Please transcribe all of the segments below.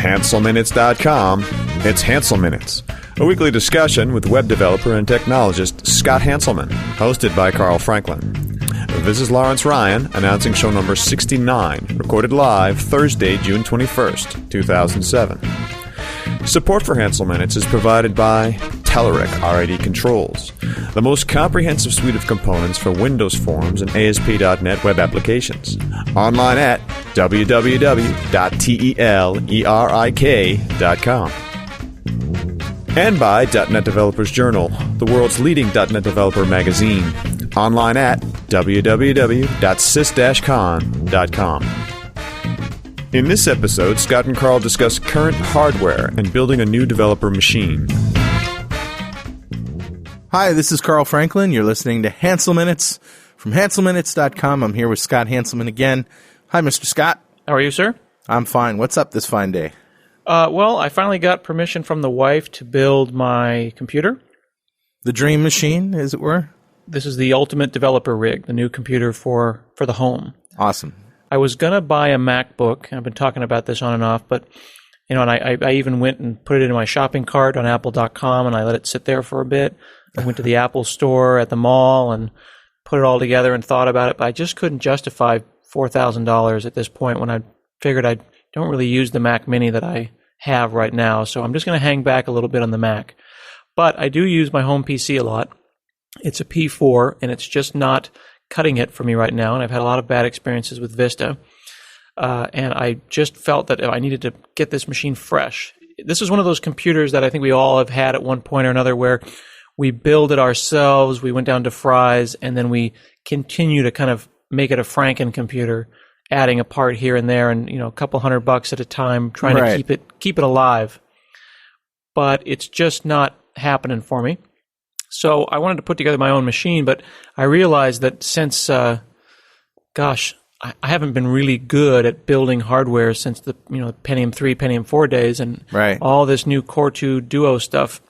HanselMinutes.com, it's Hansel Minutes, a weekly discussion with web developer and technologist Scott Hanselman, hosted by Carl Franklin. This is Lawrence Ryan, announcing show number 69, recorded live Thursday, June 21st, 2007. Support for Hansel Minutes is provided by Telerik RID Controls, the most comprehensive suite of components for Windows Forms and ASP.NET web applications. Online at www.telerik.com. And by .NET Developers Journal, the world's leading .NET developer magazine. Online at www.sys-con.com. In this episode, Scott and Carl discuss current hardware and building a new developer machine. Hi, this is Carl Franklin. You're listening to Hansel Minutes from HanselMinutes.com. I'm here with Scott Hanselman again. Hi, Mr. Scott. How are you, sir? I'm fine. What's up this fine day? Well, I finally got permission from the wife to build my computer. The dream machine, as it were? This is the Ultimate Developer Rig, the new computer for the home. Awesome. I was going to buy a MacBook. I've been talking about this on and off, but and I even went and put it in my shopping cart on Apple.com, and I let it sit there for a bit. I went to the Apple store at the mall and put it all together and thought about it, but I just couldn't justify $4,000 at this point when I figured I don't really use the Mac Mini that I have right now, so I'm just going to hang back a little bit on the Mac. But I do use my home PC a lot. It's a P4, and it's just not cutting it for me right now, and I've had a lot of bad experiences with Vista. And I just felt that I needed to get this machine fresh. This is one of those computers that I think we all have had at one point or another where we build it ourselves, we went down to Fry's, and then we continue to kind of make it a Franken computer, adding a part here and there, and a couple $100 at a time, trying to keep it alive. But it's just not happening for me. So I wanted to put together my own machine, but I realized that since, I haven't been really good at building hardware since the Pentium 3, Pentium 4 days, and all this new Core 2 Duo stuff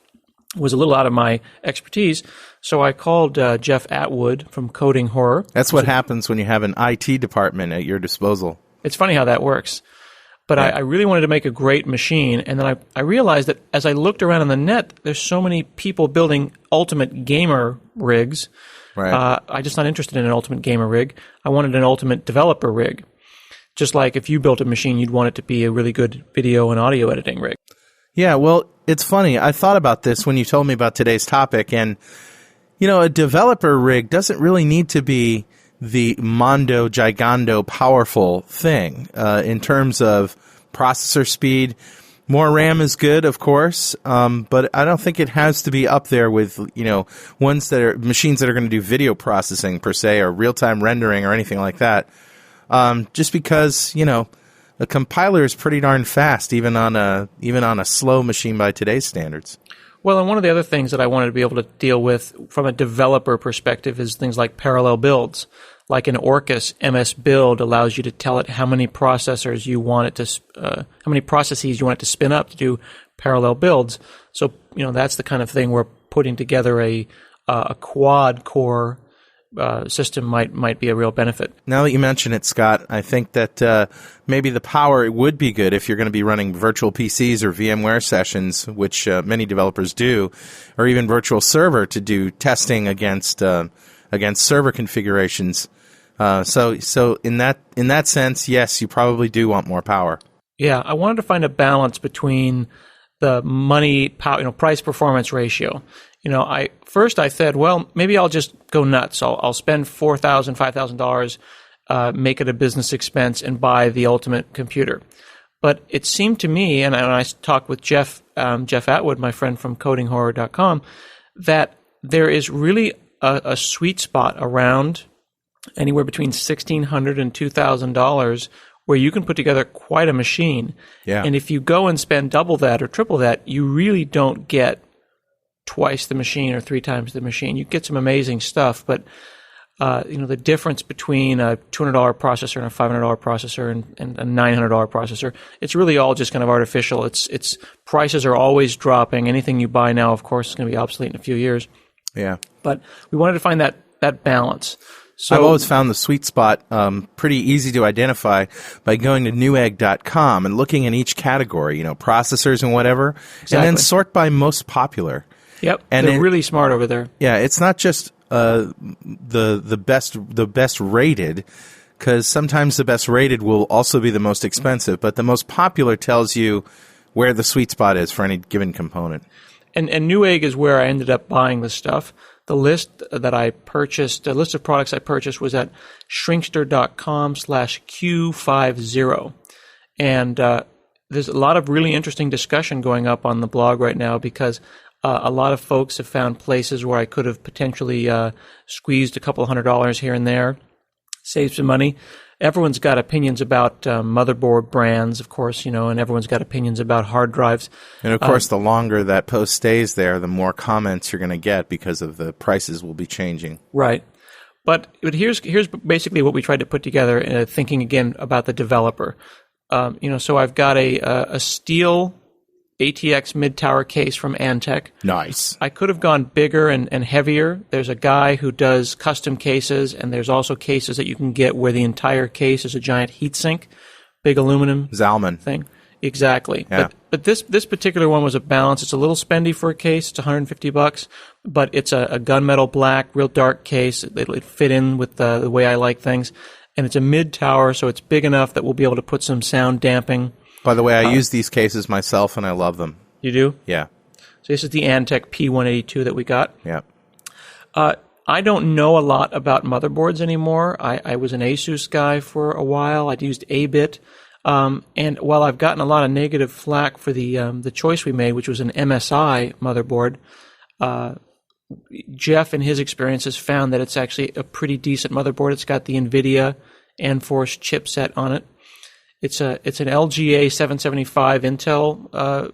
was a little out of my expertise. So I called Jeff Atwood from Coding Horror. That's what happens when you have an IT department at your disposal. It's funny how that works. But I really wanted to make a great machine, and then I realized that as I looked around on the net, there's so many people building ultimate gamer rigs. Right. I'm just not interested in an ultimate gamer rig. I wanted an ultimate developer rig. Just like if you built a machine, you'd want it to be a really good video and audio editing rig. Yeah, well, it's funny. I thought about this when you told me about today's topic, and, a developer rig doesn't really need to be the mondo gigando powerful thing in terms of processor speed. More RAM is good, of course, but I don't think it has to be up there with machines that are going to do video processing per se, or real-time rendering or anything like that. Just because a compiler is pretty darn fast, even on a slow machine by today's standards. Well, and one of the other things that I wanted to be able to deal with from a developer perspective is things like parallel builds. Like an Orcus MS Build allows you to tell it how many processes you want it to spin up to do parallel builds. So that's the kind of thing where putting together a quad core system might be a real benefit. Now that you mention it, Scott, I think that maybe the power would be good if you're going to be running virtual PCs or VMware sessions, which many developers do, or even virtual server to do testing against server configurations. So in that sense, yes, you probably do want more power. Yeah, I wanted to find a balance between the money, price performance ratio. I said, well, maybe I'll just go nuts. I'll spend $4,000, $5,000, make it a business expense, and buy the ultimate computer. But it seemed to me, and I talked with Jeff Atwood, my friend from CodingHorror.com, that there is really a sweet spot around anywhere between $1,600 and $2,000 where you can put together quite a machine. Yeah. And if you go and spend double that or triple that, you really don't get twice the machine or three times the machine. You get some amazing stuff, but the difference between a $200 processor and a $500 processor and a $900 processor, it's really all just kind of artificial. It's prices are always dropping. Anything you buy now, of course, is going to be obsolete in a few years. Yeah. But we wanted to find that balance. So I've always found the sweet spot pretty easy to identify by going to newegg.com and looking in each category, processors and whatever, and then sort by most popular. Yep, and they're really smart over there. Yeah, it's not just the best rated, because sometimes the best rated will also be the most expensive, but the most popular tells you where the sweet spot is for any given component. And Newegg is where I ended up buying this stuff. The list that I purchased, the list of products I purchased was at shrinkster.com/Q50. And there's a lot of really interesting discussion going up on the blog right now because a lot of folks have found places where I could have potentially squeezed a couple $100 here and there, saved some money. Everyone's got opinions about motherboard brands, of course, and everyone's got opinions about hard drives. And, of course, the longer that post stays there, the more comments you're going to get because of the prices will be changing. Right. But here's basically what we tried to put together, thinking again about the developer. So I've got a steel ATX mid-tower case from Antec. Nice. I could have gone bigger and heavier. There's a guy who does custom cases, and there's also cases that you can get where the entire case is a giant heatsink, big aluminum Zalman thing. Exactly. Yeah. But this particular one was a balance. It's a little spendy for a case. It's $150, but it's a gunmetal black, real dark case. It'll fit in with the way I like things. And it's a mid-tower, so it's big enough that we'll be able to put some sound damping. By the way, I use these cases myself, and I love them. You do? Yeah. So this is the Antec P182 that we got. Yeah. I don't know a lot about motherboards anymore. I was an Asus guy for a while. I'd used A-Bit. And while I've gotten a lot of negative flack for the choice we made, which was an MSI motherboard, Jeff, in his experience, has found that it's actually a pretty decent motherboard. It's got the NVIDIA Enforce chipset on it. It's an LGA 775 Intel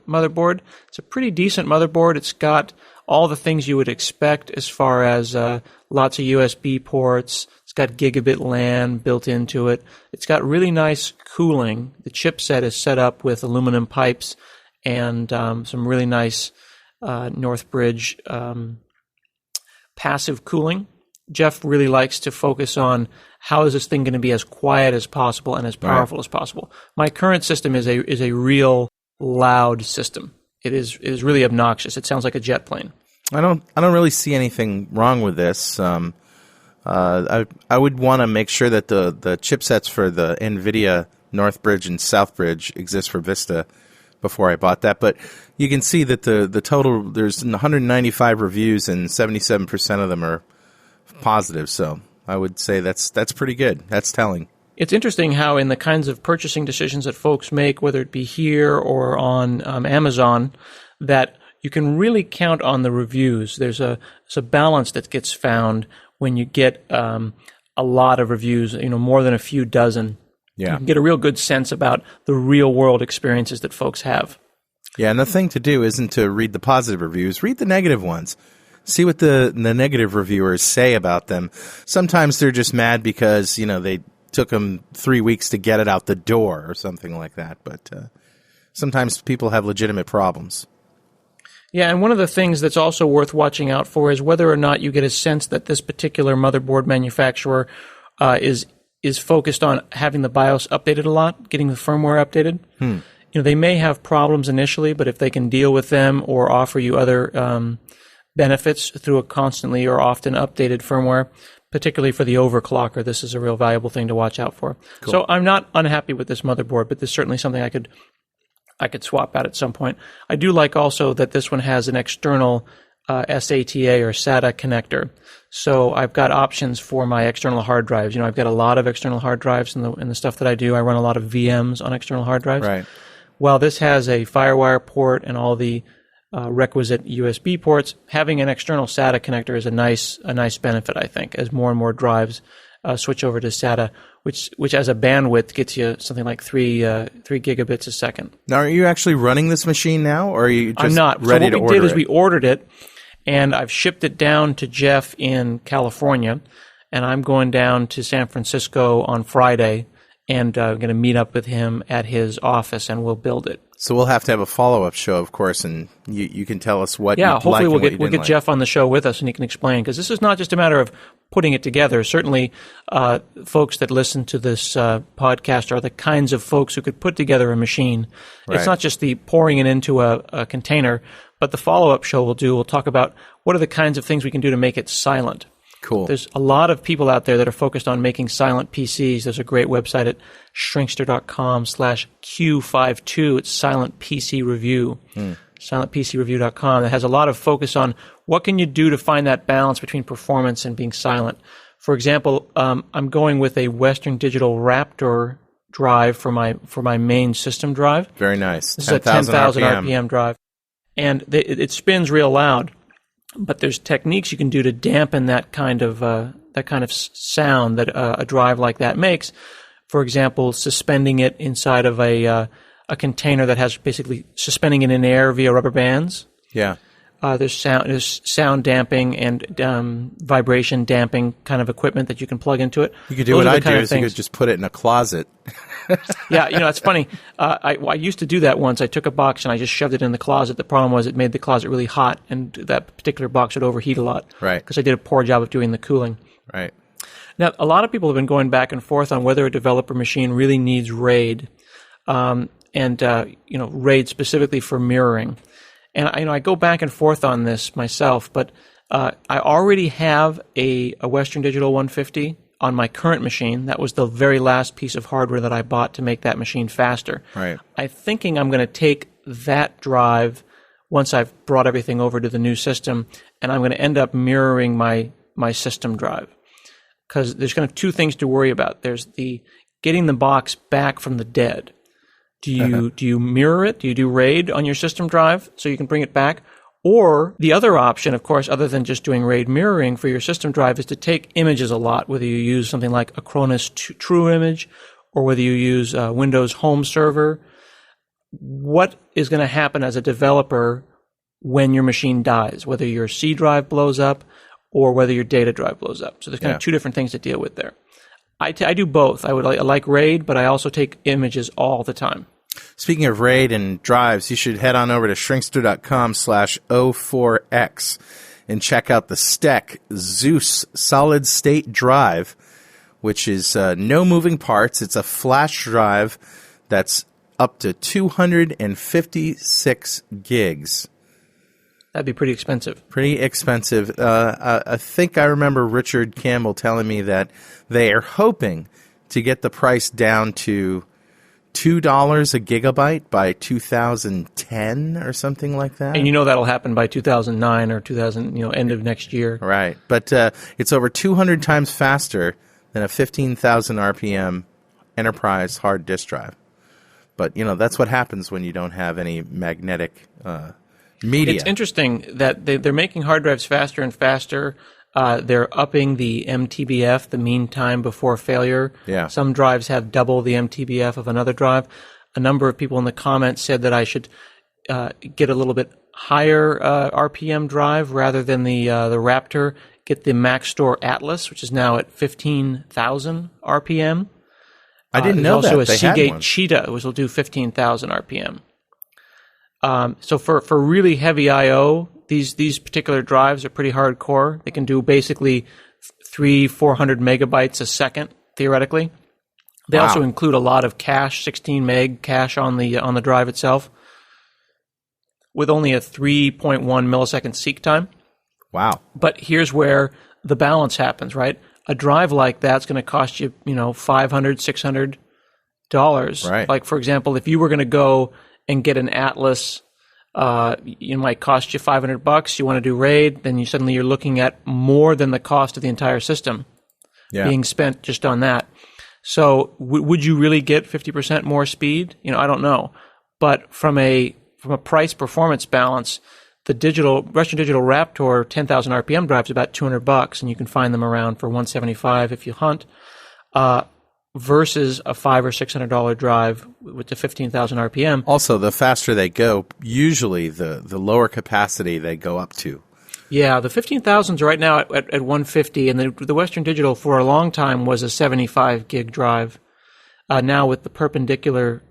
motherboard. It's a pretty decent motherboard. It's got all the things you would expect as far as lots of USB ports. It's got gigabit LAN built into it. It's got really nice cooling. The chipset is set up with aluminum pipes and some really nice Northbridge passive cooling. Jeff really likes to focus on how is this thing going to be as quiet as possible and as powerful as possible. My current system is a real loud system. It is really obnoxious. It sounds like a jet plane. I don't really see anything wrong with this. I would want to make sure that the chipsets for the NVIDIA Northbridge and Southbridge exist for Vista before I bought that. But you can see that the total, there's 195 reviews and 77% of them are positive. So I would say that's pretty good. That's telling. It's interesting how in the kinds of purchasing decisions that folks make, whether it be here or on Amazon, that you can really count on the reviews. There's a balance that gets found when you get a lot of reviews, more than a few dozen. Yeah. You can get a real good sense about the real world experiences that folks have. Yeah, and the thing to do isn't to read the positive reviews, read the negative ones. See what the negative reviewers say about them. Sometimes they're just mad because, they took them 3 weeks to get it out the door or something like that. But sometimes people have legitimate problems. Yeah, and one of the things that's also worth watching out for is whether or not you get a sense that this particular motherboard manufacturer is focused on having the BIOS updated a lot, getting the firmware updated. They may have problems initially, but if they can deal with them or offer you other benefits through a constantly or often updated firmware, particularly for the overclocker, this is a real valuable thing to watch out for. Cool. So I'm not unhappy with this motherboard, but this is certainly something I could swap out at some point. I do like also that this one has an external SATA or SATA connector. So I've got options for my external hard drives. I've got a lot of external hard drives in the stuff that I do. I run a lot of VMs on external hard drives. Right. While this has a FireWire port and all the requisite USB ports, having an external SATA connector is a nice benefit, I think, as more and more drives switch over to SATA, which as a bandwidth gets you something like 3 gigabits a second. Now, are you actually running this machine now, or are you just I'm not. ready to order it? So what we did is we ordered it, and I've shipped it down to Jeff in California, and I'm going down to San Francisco on Friday, and I'm going to meet up with him at his office, and we'll build it. So we'll have to have a follow-up show, of course, and you can tell us what. Yeah, you'd hopefully like and we'll what you get didn't like. Jeff on the show with us, and he can explain, because this is not just a matter of putting it together. Certainly, folks that listen to this podcast are the kinds of folks who could put together a machine. Right. It's not just the pouring it into a container, but the follow-up show we'll talk about what are the kinds of things we can do to make it silent. Cool. There's a lot of people out there that are focused on making silent PCs. There's a great website at shrinkster.com/Q52. It's Silent PC Review. SilentPCReview.com. That has a lot of focus on what can you do to find that balance between performance and being silent. For example, I'm going with a Western Digital Raptor drive for my main system drive. Very nice. This is a 10,000 RPM drive. And it spins real loud. But there's techniques you can do to dampen that kind of sound that a drive like that makes. For example, suspending it inside of a container that has basically suspending it in air via rubber bands. Yeah. There's sound damping and vibration damping kind of equipment that you can plug into it. You could do what I do is you could just put it in a closet. Yeah, it's funny. I used to do that once. I took a box and I just shoved it in the closet. The problem was it made the closet really hot, and that particular box would overheat a lot. Right. Because I did a poor job of doing the cooling. Right. Now, a lot of people have been going back and forth on whether a developer machine really needs RAID, RAID specifically for mirroring. And I go back and forth on this myself, but I already have a Western Digital 150 on my current machine. That was the very last piece of hardware that I bought to make that machine faster. Right. I'm thinking I'm going to take that drive once I've brought everything over to the new system, and I'm going to end up mirroring my system drive. Because there's kind of two things to worry about. There's the getting the box back from the dead. Do you mirror it? Do you do RAID on your system drive so you can bring it back? Or the other option, of course, other than just doing RAID mirroring for your system drive, is to take images a lot, whether you use something like Acronis True Image or whether you use Windows Home Server. What is going to happen as a developer when your machine dies, whether your C drive blows up or whether your data drive blows up? So there's kind of two different things to deal with there. I do both. I like RAID, but I also take images all the time. Speaking of RAID and drives, you should head on over to shrinkster.com/O4X and check out the STEC Zeus solid state drive, which is no moving parts. It's a flash drive that's up to 256 gigs. That'd be pretty expensive. Pretty expensive. I think I remember Richard Campbell telling me that they are hoping to get the price down to $2 a gigabyte by 2010 or something like that. And that'll happen by 2009 or 2000, end of next year. Right. But it's over 200 times faster than a 15,000 RPM enterprise hard disk drive. But, that's what happens when you don't have any magnetic media. It's interesting that they're making hard drives faster and faster. They're upping the MTBF, the mean time before failure. Yeah. Some drives have double the MTBF of another drive. A number of people in the comments said that I should get a little bit higher RPM drive rather than the Raptor. Get the MacStore Atlas, which is now at 15,000 RPM. I didn't know that. There's also a They had Seagate one. Cheetah, which will do 15,000 RPM. So for really heavy I/O, these particular drives are pretty hardcore. They can do basically 300-400 megabytes a second theoretically. They Wow. also include a lot of cache, 16 meg cache on the drive itself, with only a 3.1 millisecond seek time. Wow. But here's where the balance happens, right? A drive like that's going to cost you, $500, $600. Right. Like, for example, if you were going to go and get an Atlas, it might cost you $500. You want to do RAID, then you're looking at more than the cost of the entire system being spent just on that. So would you really get 50% more speed? I don't know. But from a price performance balance, the Western Digital Raptor 10,000 RPM drive is about $200, and you can find them around for $175 if you hunt. Versus a $500 or $600 drive with the 15,000 RPM. Also, the faster they go, usually the lower capacity they go up to. Yeah, the 15,000s right now at 150, and the Western Digital for a long time was a 75 gig drive. Now with the perpendicular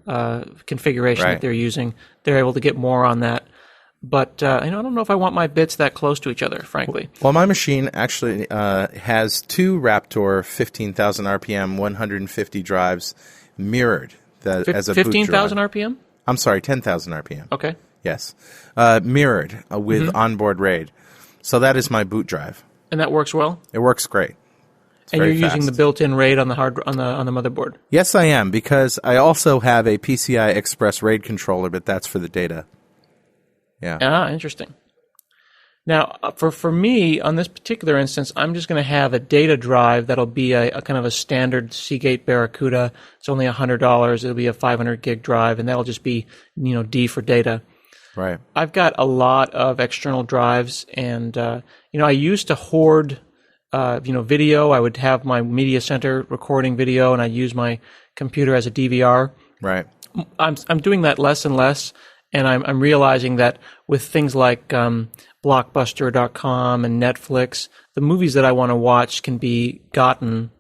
configuration Right. that they're using, they're able to get more on that. But I don't know if I want my bits that close to each other, frankly. Well, my machine actually has two Raptor 15,000 RPM 150 drives mirrored as a boot 15,000 drive. RPM? I'm sorry, 10,000 RPM. Okay. Yes. Mirrored with onboard RAID. So that is my boot drive. And that works well? It works great. It's And you're very using the fast. built-in RAID on the on the motherboard. Yes, I am, because I also have a PCI Express RAID controller, but that's for the data. Yeah. Ah, interesting. Now, for me, on this particular instance, I'm just going to have a data drive that'll be a kind of a standard Seagate Barracuda. It's only $100. It'll be a 500 gig drive, and that'll just be, D for data. Right. I've got a lot of external drives, and I used to hoard, video. I would have my media center recording video, and I use my computer as a DVR. Right. I'm doing that less and less, and I'm realizing that with things like Blockbuster.com and Netflix, the movies that I want to watch can be gotten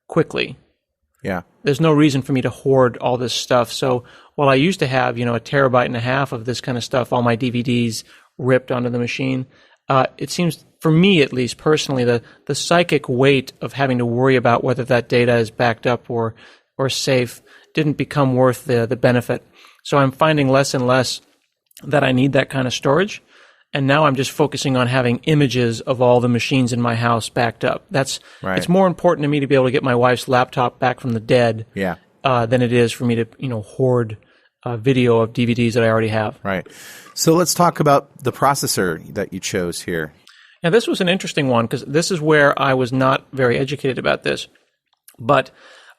quickly. Yeah. There's no reason for me to hoard all this stuff. So while I used to have, a terabyte and a half of this kind of stuff, all my DVDs ripped onto the machine, it seems, for me at least personally, the psychic weight of having to worry about whether that data is backed up or safe didn't become worth the benefit. So I'm finding less and less that I need that kind of storage. And now I'm just focusing on having images of all the machines in my house backed up. Right. It's more important to me to be able to get my wife's laptop back from the dead Yeah. than it is for me to hoard video of DVDs that I already have. Right. So let's talk about the processor that you chose here. Now, this was an interesting one because this is where I was not very educated about this. But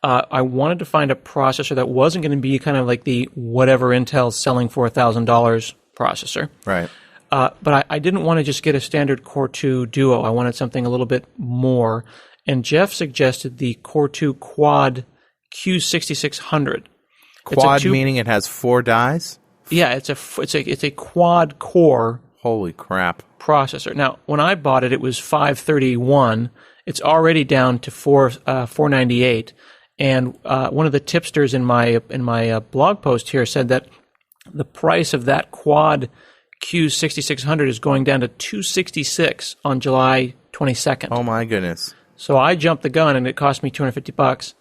I wanted to find a processor that wasn't going to be kind of like the whatever Intel's selling for $1,000 processor. Right. But I didn't want to just get a standard Core 2 Duo. I wanted something a little bit more. And Jeff suggested the Core 2 Quad Q6600. Quad meaning it has 4 dies? Yeah, it's a quad core Holy crap. processor. Now, when I bought it, it was 531. It's already down to 498. And one of the tipsters in my blog post here said that the price of that quad Q6600 is going down to $266 on July 22nd. Oh my goodness. So I jumped the gun, and it cost me $250.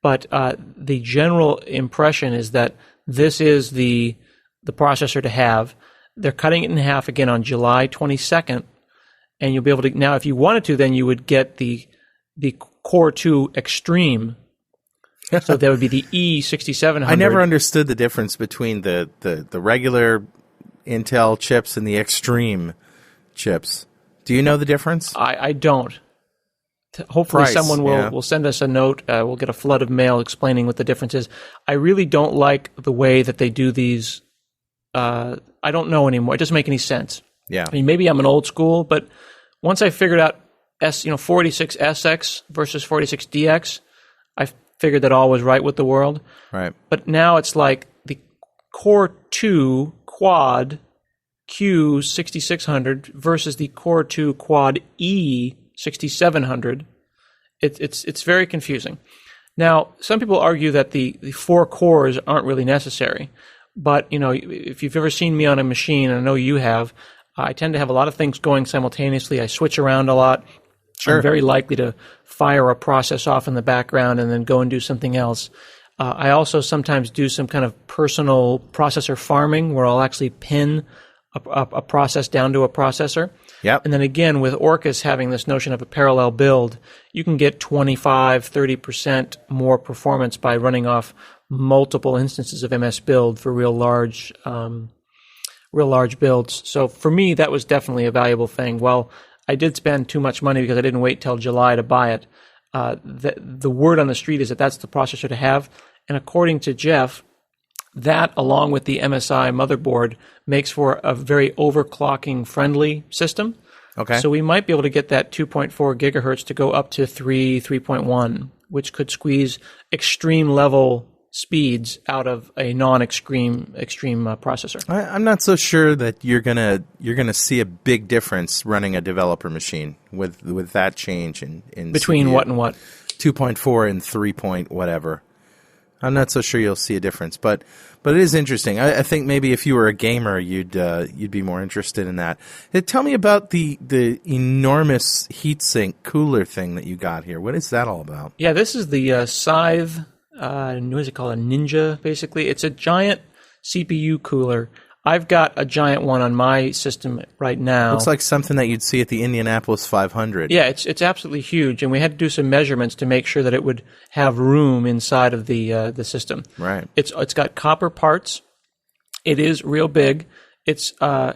But the general impression is that this is the processor to have. They're cutting it in half again on July 22nd, and you'll be able to now, if you wanted to, then you would get the Core 2 Extreme. So that would be the E6700. I never understood the difference between the regular Intel chips and the Extreme chips. Do you know the difference? I don't. Hopefully Price, someone will send us a note. We'll get a flood of mail explaining what the difference is. I really don't like the way that they do these. I don't know anymore. It doesn't make any sense. Yeah. I mean, maybe I'm an old school, but once I figured out 46SX versus 46DX, I figured that all was right with the world. Right. But now it's like the Core 2 Quad Q6600 versus the Core 2 Quad E6700. It's very confusing. Now, some people argue that the 4 cores aren't really necessary. But, if you've ever seen me on a machine, and I know you have, I tend to have a lot of things going simultaneously. I switch around a lot. Sure. I'm very likely to fire a process off in the background and then go and do something else. I also sometimes do some kind of personal processor farming where I'll actually pin a process down to a processor. Yep. And then again, with Orcus having this notion of a parallel build, you can get 25, 30% more performance by running off multiple instances of MS Build for real large builds. So for me, that was definitely a valuable thing. Well, I did spend too much money because I didn't wait till July to buy it. The word on the street is that that's the processor to have. And according to Jeff, that, along with the MSI motherboard, makes for a very overclocking friendly system. Okay. So we might be able to get that 2.4 gigahertz to go up to 3.1, which could squeeze extreme level speeds out of a non-extreme processor. I'm not so sure that you're gonna see a big difference running a developer machine with that change in Between CPU. what and what? 2.4 and 3 point whatever. I'm not so sure you'll see a difference, but it is interesting. I think maybe if you were a gamer, you'd be more interested in that. Tell me about the enormous heatsink cooler thing that you got here. What is that all about? Yeah, this is the Scythe, what is it called, a Ninja, basically. It's a giant CPU cooler. I've got a giant one on my system right now. Looks like something that you'd see at the Indianapolis 500. Yeah, it's absolutely huge, and we had to do some measurements to make sure that it would have room inside of the system. Right. It's got copper parts. It is real big. It's a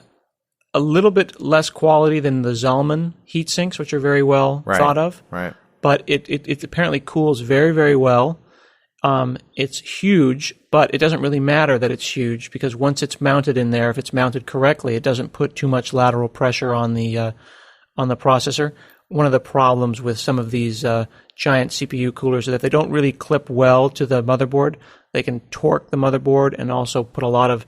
little bit less quality than the Zalman heat sinks, which are very well thought of. Right. But it apparently cools very, very well. It's huge, but it doesn't really matter that it's huge because once it's mounted in there, if it's mounted correctly, it doesn't put too much lateral pressure on the processor. One of the problems with some of these giant CPU coolers is that they don't really clip well to the motherboard. They can torque the motherboard and also put a lot of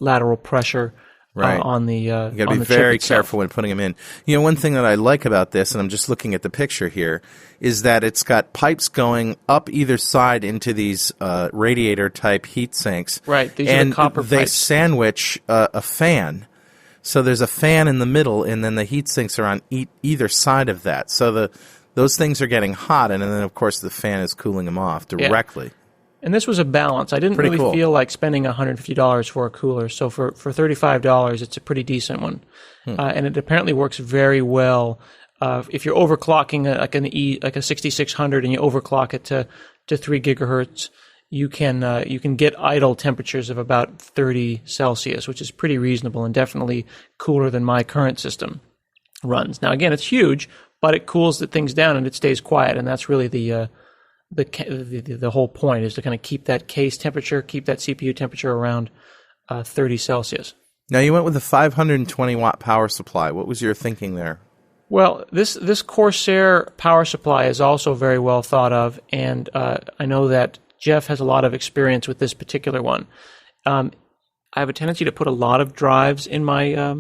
lateral pressure on the you got to be very careful when putting them in. You know, one thing that I like about this, and I'm just looking at the picture here, is that it's got pipes going up either side into these radiator-type heat sinks. Right, these are the copper pipes. And they sandwich a fan. So there's a fan in the middle, and then the heat sinks are on either side of that. So those things are getting hot, and then, of course, the fan is cooling them off directly. Yeah. And this was a balance. I didn't really feel like spending $150 for a cooler. So for $35, it's a pretty decent one. And it apparently works very well. If you're overclocking like a 6600 and you overclock it to 3 gigahertz, you can get idle temperatures of about 30 Celsius, which is pretty reasonable and definitely cooler than my current system runs. Now, again, it's huge, but it cools the things down and it stays quiet, and that's really the whole point is to kind of keep that case temperature, keep that CPU temperature around 30 Celsius. Now, you went with a 520 watt power supply. What was your thinking there? Well, this Corsair power supply is also very well thought of, and I know that Jeff has a lot of experience with this particular one. I have a tendency to put a lot of drives in my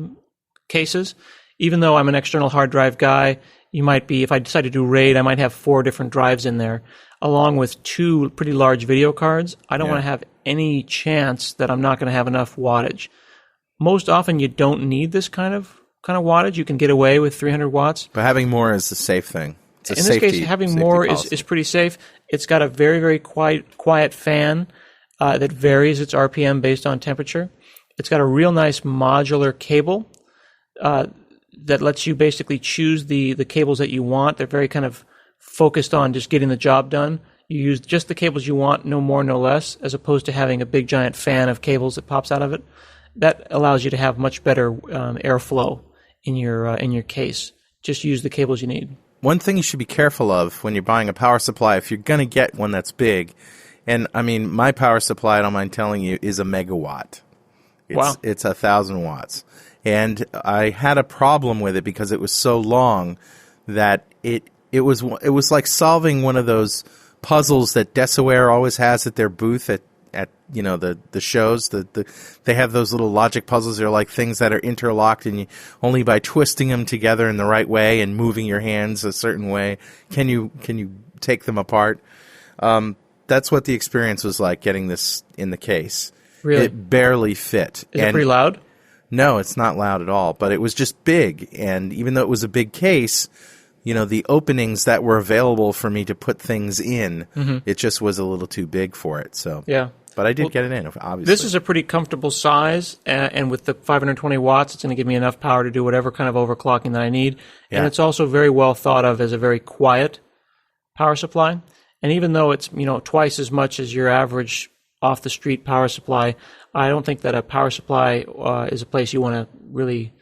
cases. Even though I'm an external hard drive guy, you might be, if I decide to do RAID, I might have 4 different drives in there, along with 2 pretty large video cards. I don't want to have any chance that I'm not going to have enough wattage. Most often, you don't need this kind of wattage. You can get away with 300 watts. But having more is the safe thing. In this case, having more is pretty safe. It's got a very, very quiet fan that varies its RPM based on temperature. It's got a real nice modular cable that lets you basically choose the cables that you want. They're very kind of focused on just getting the job done. You use just the cables you want, no more, no less, as opposed to having a big giant fan of cables that pops out of it. That allows you to have much better airflow in your case. Just use the cables you need. One thing you should be careful of when you're buying a power supply, if you're going to get one that's big, and I mean, my power supply, I don't mind telling you, is a megawatt. It's 1,000 watts. And I had a problem with it because it was so long that it was like solving one of those puzzles that Decaware always has at their booth at the shows. They have those little logic puzzles. They're like things that are interlocked, and only by twisting them together in the right way and moving your hands a certain way can you take them apart. That's what the experience was like getting this in the case. Really? It barely fit. Is it pretty loud? No, it's not loud at all, but it was just big. And even though it was a big case, the openings that were available for me to put things in, it just was a little too big for it. So yeah. But I did get it in, obviously. This is a pretty comfortable size, and with the 520 watts, it's going to give me enough power to do whatever kind of overclocking that I need. Yeah. And it's also very well thought of as a very quiet power supply. And even though it's twice as much as your average off-the-street power supply, I don't think that a power supply is a place you want to really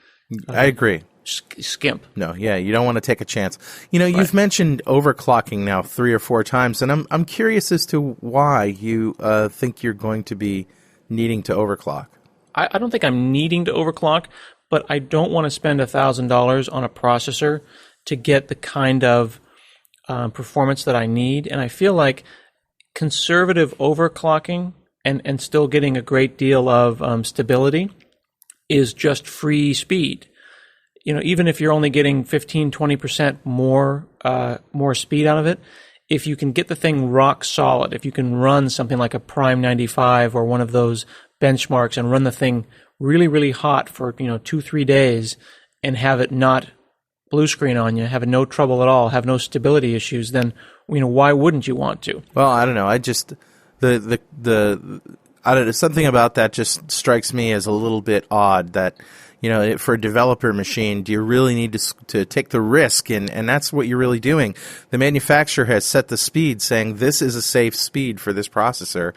I agree. Skimp. No, yeah, you don't want to take a chance. You've mentioned overclocking now 3 or 4 times, and I'm curious as to why you think you're going to be needing to overclock. I don't think I'm needing to overclock, but I don't want to spend $1,000 on a processor to get the kind of performance that I need, and I feel like conservative overclocking and still getting a great deal of stability is just free speed. Even if you're only getting 15-20% more speed out of it, if you can get the thing rock solid, if you can run something like a Prime 95 or one of those benchmarks and run the thing really, really hot for 2-3 days and have it not blue screen on you, have no trouble at all, have no stability issues, then why wouldn't you want to? Well, I don't know. I just I don't know, something about that just strikes me as a little bit odd that for a developer machine, do you really need to take the risk? And that's what you're really doing. The manufacturer has set the speed, saying this is a safe speed for this processor.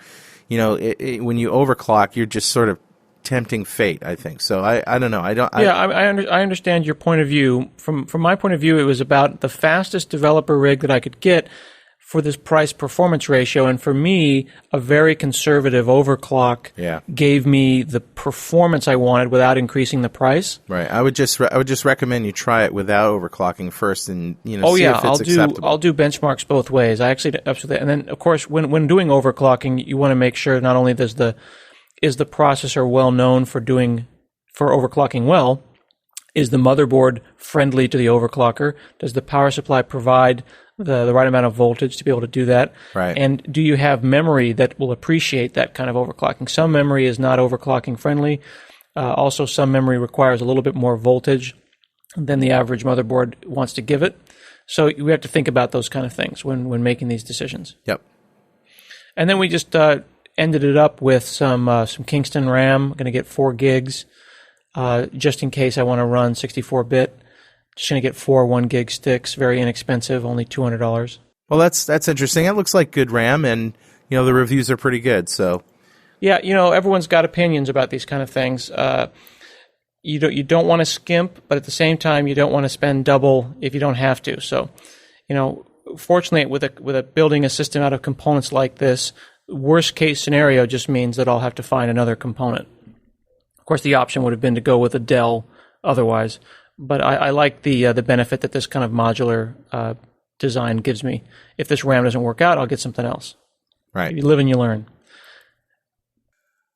When you overclock, you're just sort of tempting fate, I think. So I don't know. I understand your point of view. From my point of view, it was about the fastest developer rig that I could get for this price performance ratio, and for me, a very conservative overclock gave me the performance I wanted without increasing the price. Right. I would just recommend you try it without overclocking first, and see if it's acceptable. I'll do benchmarks both ways. I actually absolutely, and then of course when doing overclocking, you want to make sure not only is the processor well known for overclocking well, is the motherboard friendly to the overclocker? Does the power supply provide the right amount of voltage to be able to do that? Right. And do you have memory that will appreciate that kind of overclocking? Some memory is not overclocking friendly. Also, some memory requires a little bit more voltage than the average motherboard wants to give it. So we have to think about those kind of things when making these decisions. Yep. And then we just ended it up with some Kingston RAM. I'm going to get 4 gigs just in case I want to run 64-bit. Just going to get 4 1 gig sticks, very inexpensive, only $200. Well, that's interesting. It looks like good RAM, and the reviews are pretty good. So, yeah, everyone's got opinions about these kind of things. You don't want to skimp, but at the same time, you don't want to spend double if you don't have to. So, fortunately, with building a system out of components like this, worst case scenario just means that I'll have to find another component. Of course, the option would have been to go with a Dell otherwise. But I like the benefit that this kind of modular design gives me. If this RAM doesn't work out, I'll get something else. Right. You live and you learn.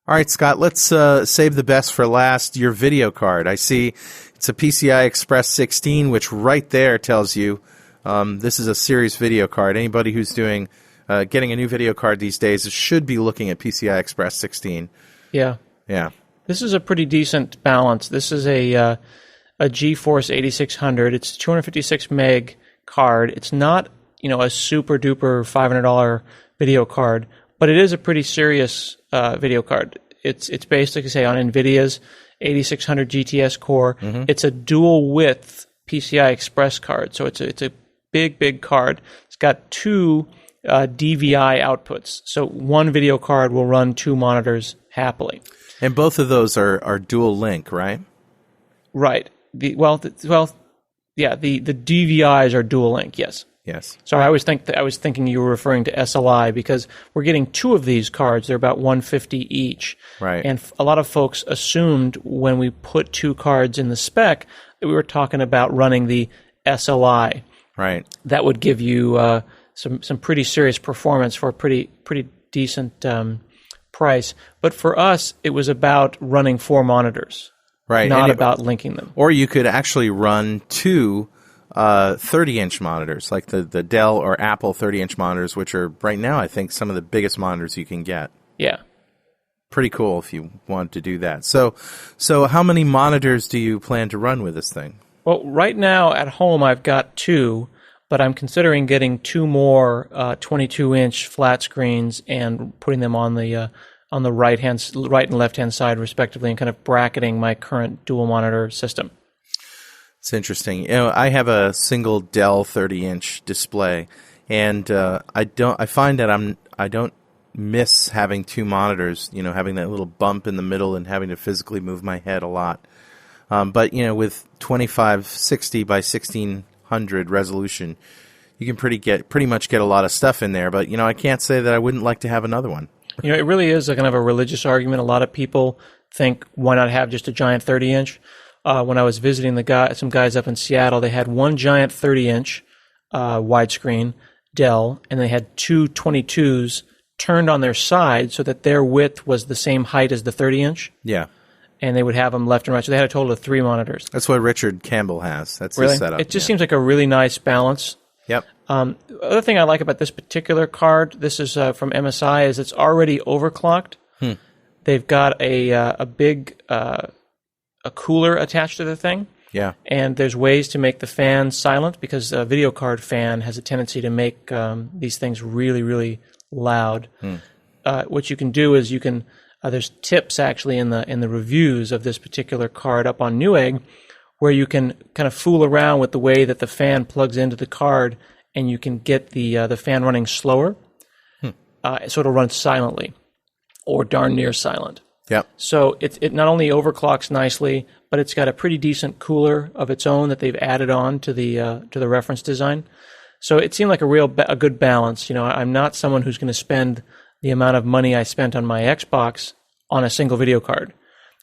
All right, Scott, let's save the best for last, your video card. I see it's a PCI Express 16, which right there tells you this is a serious video card. Anybody who's getting a new video card these days should be looking at PCI Express 16. Yeah. Yeah. This is a pretty decent balance. This is a GeForce 8600. It's a 256 meg card. It's not, a super duper $500 video card, but it is a pretty serious video card. It's basically, say, on NVIDIA's 8600 GTS core. Mm-hmm. It's a dual width PCI Express card, so it's a big card. It's got 2 DVI outputs, so one video card will run 2 monitors happily. And both of those are dual link, right? Right. The DVIs are dual link. Yes. Yes. Sorry, I was thinking you were referring to SLI because we're getting 2 of these cards. They're about $150 each. Right. And a lot of folks assumed when we put 2 cards in the spec that we were talking about running the SLI. Right. That would give you some pretty serious performance for a pretty decent price. But for us, it was about running 4 monitors. Right. Not about linking them. Or you could actually run 2 30-inch monitors, like the Dell or Apple 30-inch monitors, which are right now, I think, some of the biggest monitors you can get. Yeah. Pretty cool if you want to do that. So how many monitors do you plan to run with this thing? Well, right now at home I've got 2, but I'm considering getting 2 more 22-inch flat screens and putting them on the right and left-hand side, respectively, and kind of bracketing my current dual monitor system. It's interesting. I have a single Dell 30-inch display, and I find that I don't miss having 2 monitors. Having that little bump in the middle and having to physically move my head a lot. But with 2560 by 1600 resolution, you can pretty much get a lot of stuff in there. But I can't say that I wouldn't like to have another one. It really is a kind of a religious argument. A lot of people think, why not have just a giant 30-inch? When I was visiting some guys up in Seattle, they had one giant 30-inch widescreen Dell, and they had 2 22s turned on their side so that their width was the same height as the 30-inch. Yeah. And they would have them left and right. So they had a total of 3 monitors. That's what Richard Campbell has. That's really? His setup. It just seems like a really nice balance. Yep. The other thing I like about this particular card, this is from MSI, is it's already overclocked. They've got a big a cooler attached to the thing. Yeah. And there's ways to make the fan silent, because a video card fan has a tendency to make these things really, really loud. What you can do is you can there's tips actually in the reviews of this particular card up on Newegg, where you can kind of fool around with the way that the fan plugs into the card, and you can get the fan running slower, so it'll run silently, or darn near silent. Yep. So it not only overclocks nicely, but it's got a pretty decent cooler of its own that they've added on to the reference design. So it seemed like a good balance. I'm not someone who's going to spend the amount of money I spent on my Xbox on a single video card.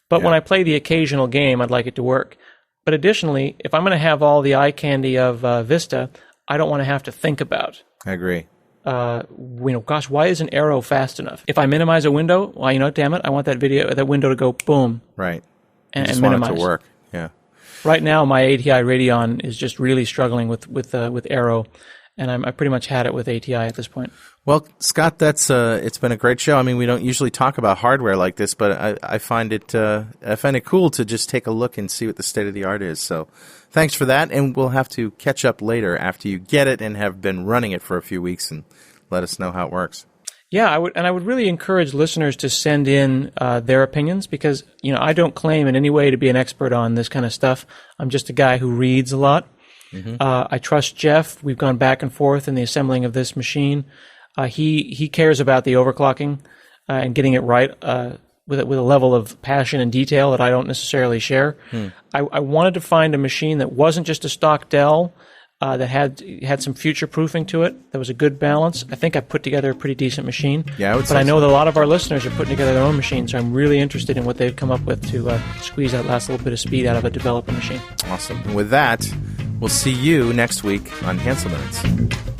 But when I play the occasional game, I'd like it to work. But additionally, if I'm going to have all the eye candy of Vista, I don't want to have to think about. I agree. Gosh, why isn't Aero fast enough? If I minimize a window, well, damn it, I want that window to go boom. Right. And just minimize. Want it to work. Yeah. Right now, my ATI Radeon is just really struggling with Aero, and I pretty much had it with ATI at this point. Well, Scott, it's been a great show. I mean, we don't usually talk about hardware like this, but I find it cool to just take a look and see what the state of the art is. So, thanks for that, and we'll have to catch up later after you get it and have been running it for a few weeks, and let us know how it works. Yeah, I would really encourage listeners to send in their opinions, because I don't claim in any way to be an expert on this kind of stuff. I'm just a guy who reads a lot. I trust Jeff. We've gone back and forth in the assembling of this machine. He cares about the overclocking and getting it right with a level of passion and detail that I don't necessarily share. I wanted to find a machine that wasn't just a stock Dell, that had some future proofing to it. That was a good balance. I think I put together a pretty decent machine. Yeah, but I know that a lot of our listeners are putting together their own machines, so I'm really interested in what they've come up with to squeeze that last little bit of speed out of a developer machine. Awesome. And with that, we'll see you next week on Hansel Minutes.